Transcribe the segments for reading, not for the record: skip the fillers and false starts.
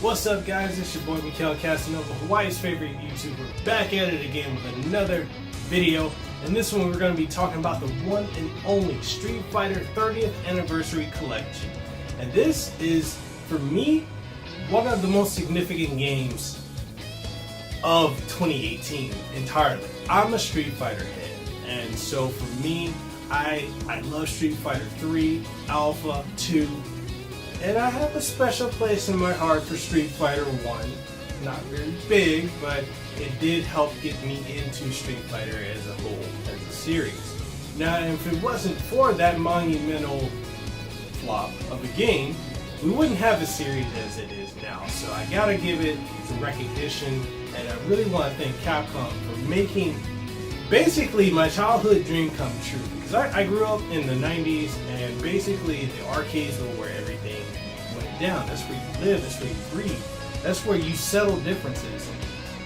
What's up, guys? It's your boy Mekelkasanova, Hawaii's favorite YouTuber, back at it again with another video. In this one, we're going to be talking about the one and only Street Fighter 30th Anniversary Collection. And this is, for me, one of the most significant games of 2018 entirely. I'm a Street Fighter head, and so for me, I love Street Fighter 3, Alpha, 2, and I have a special place in my heart for Street Fighter 1. Not very big, but it did help get me into Street Fighter as a whole, as a series. Now, if it wasn't for that monumental flop of a game, we wouldn't have the series as it is now. So I gotta give it some recognition, and I really want to thank Capcom for making basically my childhood dream come true. Because I grew up in the 90s, and basically the arcades were where everything went down. That's where you live, that's where you breathe. That's where you settle differences.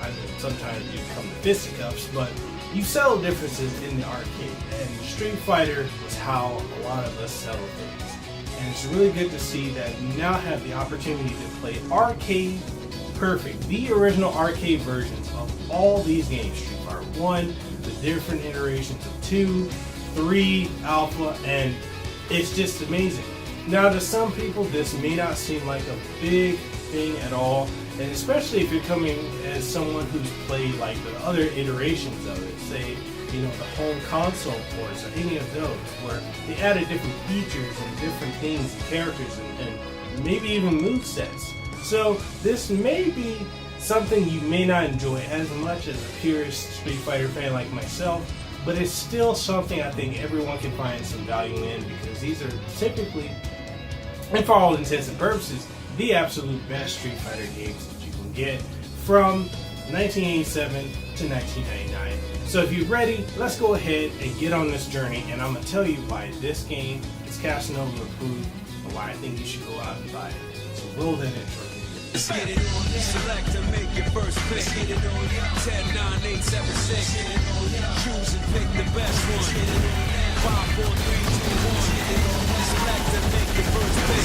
I mean, sometimes you come to fisticuffs, but you settle differences in the arcade. And Street Fighter was how a lot of us settle things. And it's really good to see that we now have the opportunity to play arcade perfect, the original arcade versions of all these games. Street Fighter 1, the different iterations of 2, 3, Alpha, and it's just amazing. Now, to some people, this may not seem like a big thing at all, and especially if you're coming as someone who's played like the other iterations of it, say, you know, the home console ports or any of those, where they added different features and different things and characters and maybe even movesets. So this may be something you may not enjoy as much as a purist Street Fighter fan like myself, but it's still something I think everyone can find some value in, because these are typically, and for all intents and purposes, the absolute best Street Fighter games that you can get from 1987 to 1999. So if you're ready, let's go ahead and get on this journey, and I'm going to tell you why this game is Casanova approved and why I think you should go out and buy it. So roll that intro. Let's get it on, select and make your first pick. Get it on, 10, 9, 8, 7, 6. Choose and pick the best one. 5, 4, 3, 2, 1. Select and make your first pick.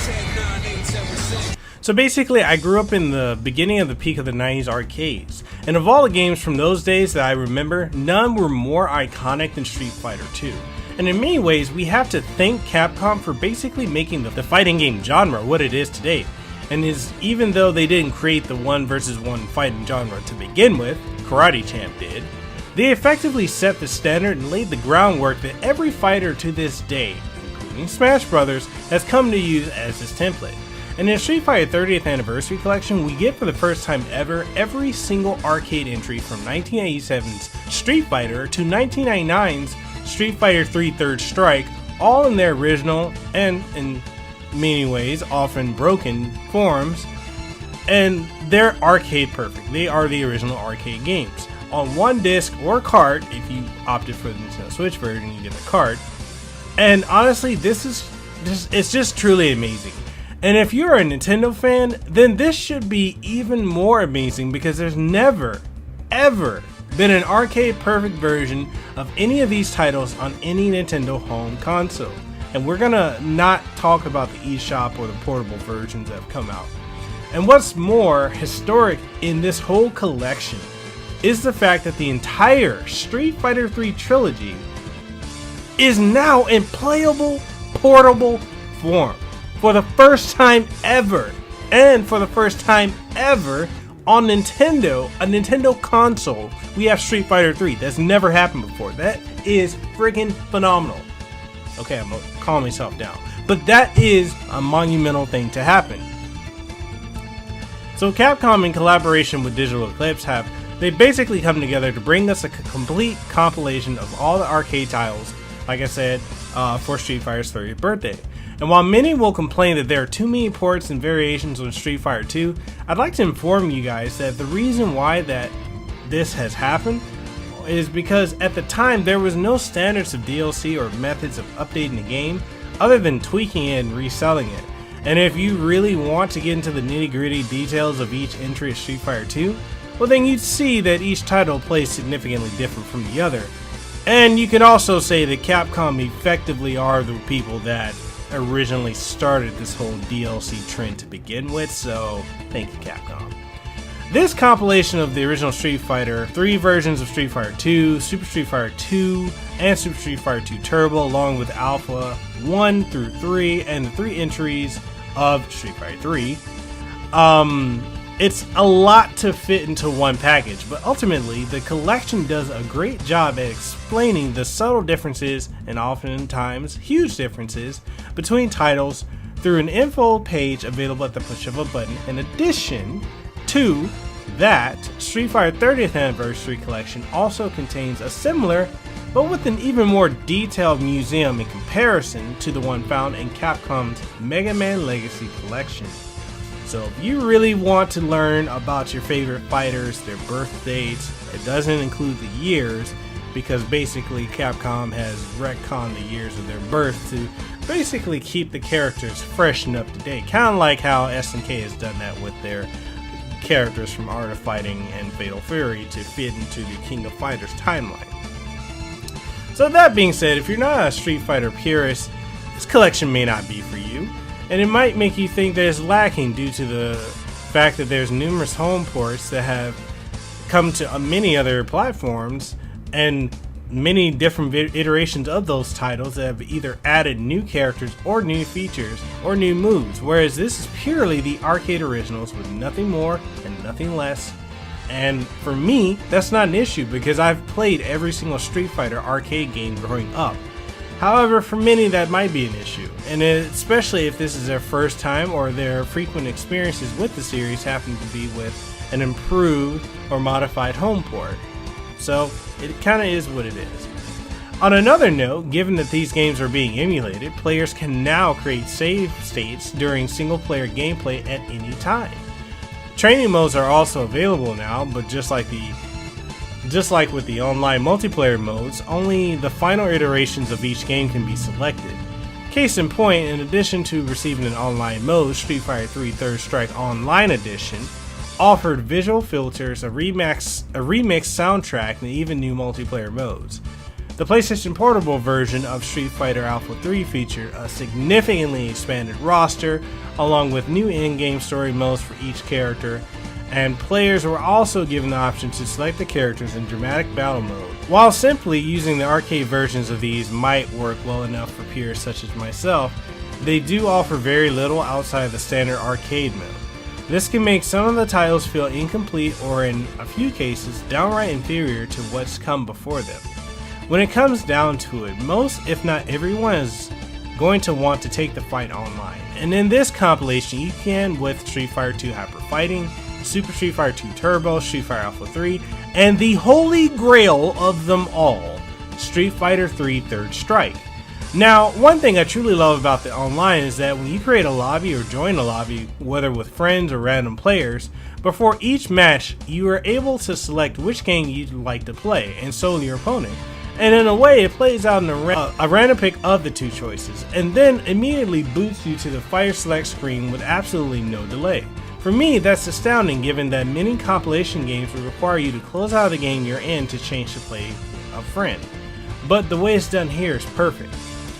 10, 9, 8, 7, 6. So basically, I grew up in the beginning of the peak of the 90s arcades, and of all the games from those days that I remember, none were more iconic than Street Fighter 2. And in many ways, we have to thank Capcom for basically making the fighting game genre what it is today. And even though they didn't create the 1 versus 1 fighting genre to begin with, Karate Champ did, they effectively set the standard and laid the groundwork that every fighter to this day, including Smash Brothers, has come to use as his template. And in Street Fighter 30th Anniversary Collection, we get for the first time ever every single arcade entry from 1987's Street Fighter to 1999's Street Fighter 3 Third Strike, all in their original and in many ways often broken forms, and they're arcade perfect. They are the original arcade games on one disc or cart. If you opted for the Nintendo Switch version, you get the cart. And honestly, it's just truly amazing. And if you're a Nintendo fan, then this should be even more amazing, because there's never ever been an arcade perfect version of any of these titles on any Nintendo home console. And we're gonna not talk about the eShop or the portable versions that have come out. And what's more historic in this whole collection is the fact that the entire Street Fighter 3 trilogy is now in playable, portable form. For the first time ever, and for the first time ever on Nintendo, a Nintendo console, we have Street Fighter 3. That's never happened before. That is freaking phenomenal. Okay, I'm gonna calm myself down. But that is a monumental thing to happen. So Capcom, in collaboration with Digital Eclipse, they basically come together to bring us a complete compilation of all the arcade titles, like I said, for Street Fighter's 30th birthday. And while many will complain that there are too many ports and variations on Street Fighter 2, I'd like to inform you guys that the reason why this has happened is because at the time there was no standards of DLC or methods of updating the game other than tweaking it and reselling it. And if you really want to get into the nitty-gritty details of each entry of Street Fighter 2, well, then you'd see that each title plays significantly different from the other. And you can also say that Capcom effectively are the people that originally started this whole DLC trend to begin with, so thank you, Capcom. This compilation of the original Street Fighter, 3 versions of Street Fighter 2, Super Street Fighter 2, and Super Street Fighter 2 Turbo, along with Alpha 1 through 3, and the 3 entries of Street Fighter 3. It's a lot to fit into one package, but ultimately, the collection does a great job at explaining the subtle differences, and oftentimes huge differences, between titles through an info page available at the push of a button. In addition to that, Street Fighter 30th Anniversary Collection also contains a similar, but with an even more detailed museum in comparison to the one found in Capcom's Mega Man Legacy Collection. So if you really want to learn about your favorite fighters, their birth dates, it doesn't include the years, because basically Capcom has retconned the years of their birth to basically keep the characters fresh and up to date. Kind of like how SNK has done that with their characters from Art of Fighting and Fatal Fury to fit into the King of Fighters timeline. So that being said, if you're not a Street Fighter purist, this collection may not be for you, and it might make you think that it's lacking due to the fact that there's numerous home ports that have come to many other platforms and many different iterations of those titles that have either added new characters or new features or new moves, whereas this is purely the arcade originals with nothing more and nothing less. And for me, that's not an issue because I've played every single Street Fighter arcade game growing up. However, for many that might be an issue, and especially if this is their first time or their frequent experiences with the series happen to be with an improved or modified home port. So it kind of is what it is. On another note, given that these games are being emulated, players can now create save states during single player gameplay at any time. Training modes are also available now, but just like with the online multiplayer modes, only the final iterations of each game can be selected. Case in point, in addition to receiving an online mode, Street Fighter 3 Third Strike Online Edition offered visual filters, a remixed soundtrack, and even new multiplayer modes. The PlayStation Portable version of Street Fighter Alpha 3 featured a significantly expanded roster, along with new in-game story modes for each character, and players were also given the option to select the characters in dramatic battle mode. While simply using the arcade versions of these might work well enough for peers such as myself, they do offer very little outside of the standard arcade mode. This can make some of the titles feel incomplete or in a few cases downright inferior to what's come before them. When it comes down to it, most if not everyone is going to want to take the fight online, and in this compilation you can with Street Fighter 2 Hyper Fighting, Super Street Fighter 2 Turbo, Street Fighter Alpha 3, and the holy grail of them all, Street Fighter 3 Third Strike. Now, one thing I truly love about the online is that when you create a lobby or join a lobby, whether with friends or random players, before each match you are able to select which game you'd like to play and so your opponent. And in a way, it plays out in a random pick of the two choices, and then immediately boots you to the Fighter Select screen with absolutely no delay. For me, that's astounding given that many compilation games would require you to close out of the game you're in to change to play a friend. But the way it's done here is perfect.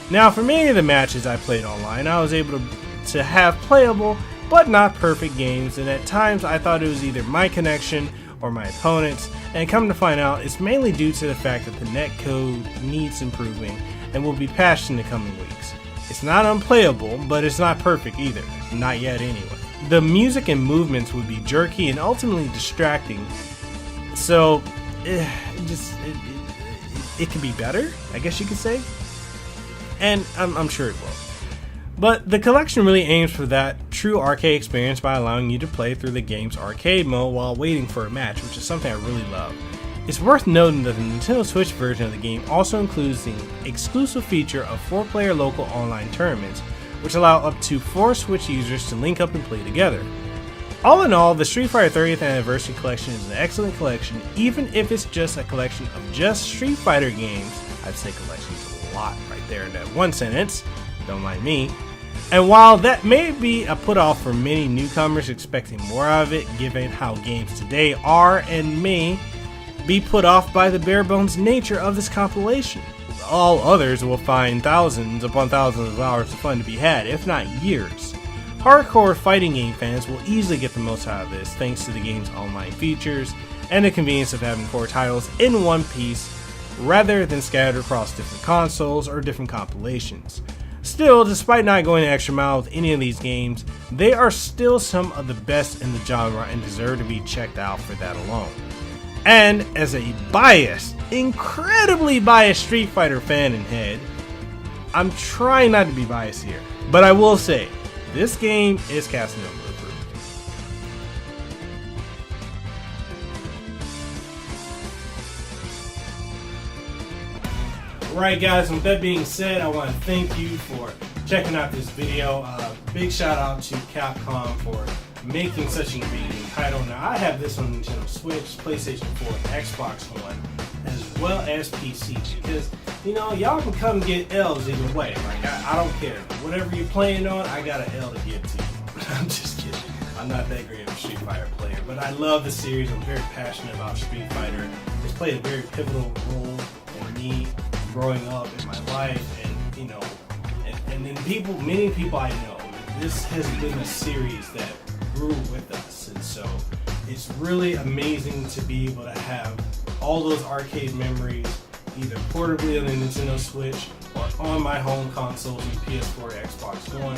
Now, for many of the matches I played online, I was able to have playable but not perfect games, and at times I thought it was either my connection or my opponent's, and come to find out it's mainly due to the fact that the netcode needs improving and will be patched in the coming weeks. It's not unplayable, but it's not perfect either, not yet anyway. The music and movements would be jerky and ultimately distracting, so it could be better, I guess you could say, and I'm sure it will. But the collection really aims for that true arcade experience by allowing you to play through the game's arcade mode while waiting for a match, which is something I really love. It's worth noting that the Nintendo Switch version of the game also includes the exclusive feature of 4-player local online tournaments, which allow up to 4 Switch users to link up and play together. All in all, the Street Fighter 30th Anniversary Collection is an excellent collection, even if it's just a collection of just Street Fighter games. I'd say collection is a lot right there in that one sentence, don't mind me. And while that may be a put-off for many newcomers expecting more out of it, given how games today are and may be put off by the bare-bones nature of this compilation, all others will find thousands upon thousands of hours of fun to be had, if not years. Hardcore fighting game fans will easily get the most out of this thanks to the game's online features and the convenience of having 4 titles in one piece rather than scattered across different consoles or different compilations. Still, despite not going the extra mile with any of these games, they are still some of the best in the genre and deserve to be checked out for that alone. And as a biased, incredibly biased Street Fighter fan and head, I'm trying not to be biased here, but I will say, this game is Casanova approved. Alright guys, with that being said, I want to thank you for checking out this video. Big shout out to Capcom for making such an amazing title. Now I have this on Nintendo Switch, PlayStation 4, Xbox One, as well as PC, because you know, y'all can come get L's either way. Like I don't care. Whatever you're playing on, I got an L to give to you. I'm just kidding. I'm not that great of a Street Fighter player, but I love the series. I'm very passionate about Street Fighter. It's played a very pivotal role in me growing up in my life, and you know, and then many people I know, this has been a series that grew with us, and so it's really amazing to be able to have all those arcade memories either portably on the Nintendo Switch or on my home consoles and PS4, Xbox One,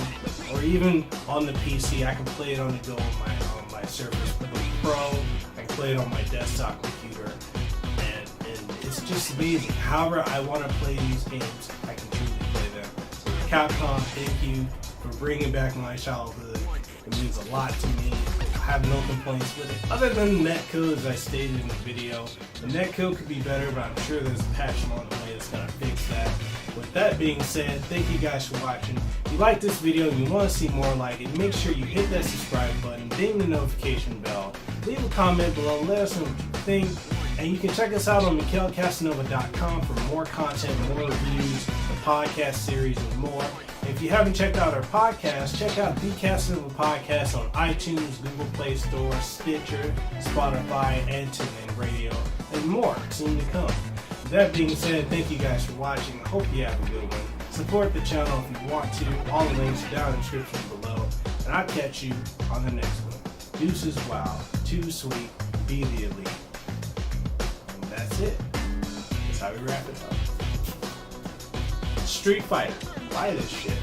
or even on the PC. I can play it on the go on my Surface Pro. I can play it on my desktop computer, and it's just amazing. However I want to play these games, I can truly play them. Capcom, thank you for bringing back my childhood. It means a lot to me. I have no complaints with it, other than the netcode, as I stated in the video. The netcode could be better, but I'm sure there's a patch along the way that's going to fix that. With that being said, thank you guys for watching. If you like this video and you want to see more like it, make sure you hit that subscribe button, ding the notification bell, leave a comment below, let us know what you think, and you can check us out on mekelkasanova.com for more content, more reviews, the podcast series, and more. If you haven't checked out our podcast, check out the Casanova Podcast on iTunes, Google Play Store, Stitcher, Spotify, and TuneIn Radio, and more soon to come. With that being said, thank you guys for watching. I hope you have a good one. Support the channel if you want to. All the links are down in the description below. And I'll catch you on the next one. Deuces wow, too sweet, be the elite. And that's it. That's how we wrap it up. Street Fighter. Buy this shit.